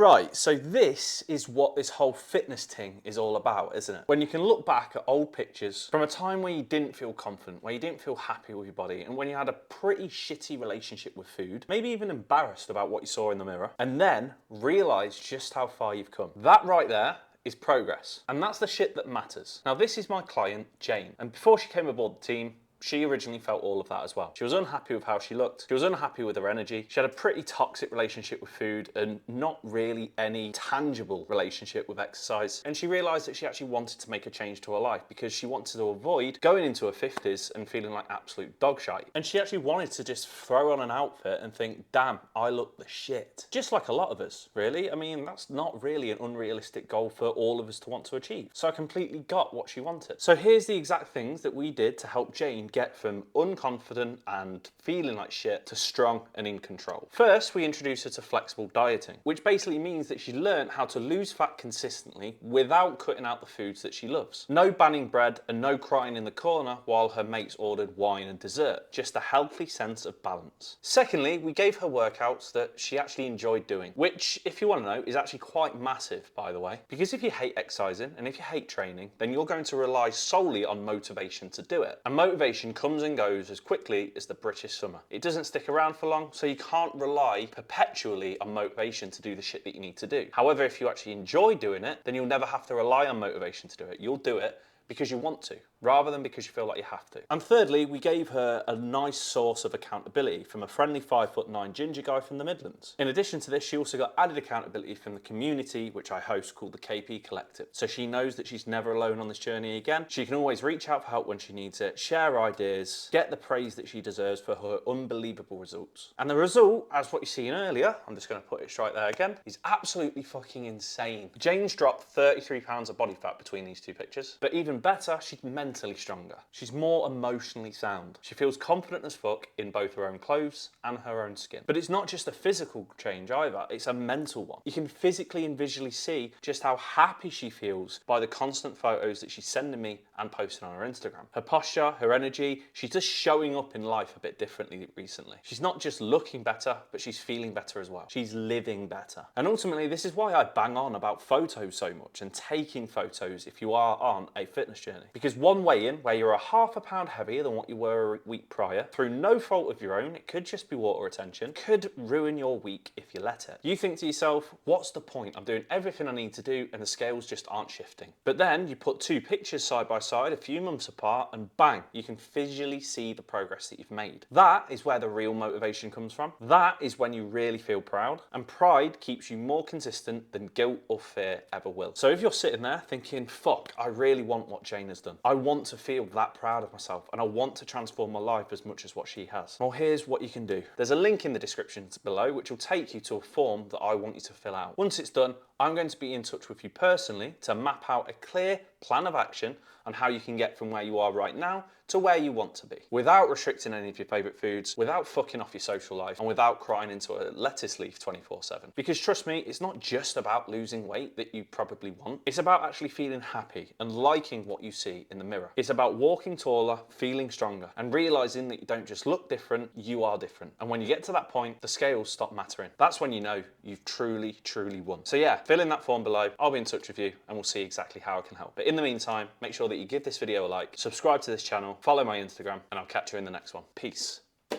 Right, so this is what this whole fitness thing is all about, isn't it? When you can look back at old pictures from a time where you didn't feel confident, where you didn't feel happy with your body, and when you had a pretty shitty relationship with food, maybe even embarrassed about what you saw in the mirror, and then realise just how far you've come. That right there is progress. And that's the shit that matters. Now, this is my client, Jane. And before she came aboard the team, she originally felt all of that as well. She was unhappy with how she looked. She was unhappy with her energy. She had a pretty toxic relationship with food and not really any tangible relationship with exercise. And she realized that she actually wanted to make a change to her life because she wanted to avoid going into her 50s and feeling like absolute dog shite. And she actually wanted to just throw on an outfit and think, damn, I look the shit. Just like a lot of us, really. I mean, that's not really an unrealistic goal for all of us to want to achieve. So I completely got what she wanted. So here's the exact things that we did to help Jane get from unconfident and feeling like shit to strong and in control. First, we introduced her to flexible dieting, which basically means that she learned how to lose fat consistently without cutting out the foods that she loves. No banning bread and no crying in the corner while her mates ordered wine and dessert. Just a healthy sense of balance. Secondly, we gave her workouts that she actually enjoyed doing, which, if you want to know, is actually quite massive, by the way. Because if you hate exercising and if you hate training, then you're going to rely solely on motivation to do it. And motivation comes and goes as quickly as the British summer. It doesn't stick around for long, so you can't rely perpetually on motivation to do the shit that you need to do. However, if you actually enjoy doing it, then you'll never have to rely on motivation to do it. You'll do it because you want to, rather than because you feel like you have to. And thirdly, we gave her a nice source of accountability from a friendly 5'9" ginger guy from the Midlands. In addition to this, she also got added accountability from the community, which I host, called the KP Collective. So she knows that she's never alone on this journey again. She can always reach out for help when she needs it, share ideas, get the praise that she deserves for her unbelievable results. And the result, as what you've seen earlier, I'm just gonna put it straight there again, is absolutely fucking insane. Jane's dropped 33 pounds of body fat between these two pictures, but even better, she's mentally stronger. She's more emotionally sound. She feels confident as fuck in both her own clothes and her own skin. But it's not just a physical change either, it's a mental one. You can physically and visually see just how happy she feels by the constant photos that she's sending me and posting on her Instagram. Her posture, her energy, she's just showing up in life a bit differently recently. She's not just looking better, but she's feeling better as well. She's living better. And ultimately, this is why I bang on about photos so much and taking photos if you are on a fitness journey. Because one weigh-in where you're a half a pound heavier than what you were a week prior, through no fault of your own, it could just be water retention, could ruin your week if you let it. You think to yourself, what's the point? I'm doing everything I need to do and the scales just aren't shifting. But then you put two pictures side by side a few months apart and bang, you can visually see the progress that you've made. That is where the real motivation comes from. That is when you really feel proud, and pride keeps you more consistent than guilt or fear ever will. So if you're sitting there thinking, fuck, I really want what Jane has done. I want to feel that proud of myself and I want to transform my life as much as what she has. Well, here's what you can do. There's a link in the description below which will take you to a form that I want you to fill out. Once it's done, I'm going to be in touch with you personally to map out a clear plan of action on how you can get from where you are right now to where you want to be, without restricting any of your favourite foods, without fucking off your social life, and without crying into a lettuce leaf 24/7. Because trust me, it's not just about losing weight that you probably want. It's about actually feeling happy and liking what you see in the mirror. It's about walking taller, feeling stronger, and realising that you don't just look different, you are different. And when you get to that point, the scales stop mattering. That's when you know you've truly, truly won. So yeah, fill in that form below. I'll be in touch with you and we'll see exactly how I can help. But in the meantime, make sure that you give this video a like, subscribe to this channel, follow my Instagram, and I'll catch you in the next one. Peace.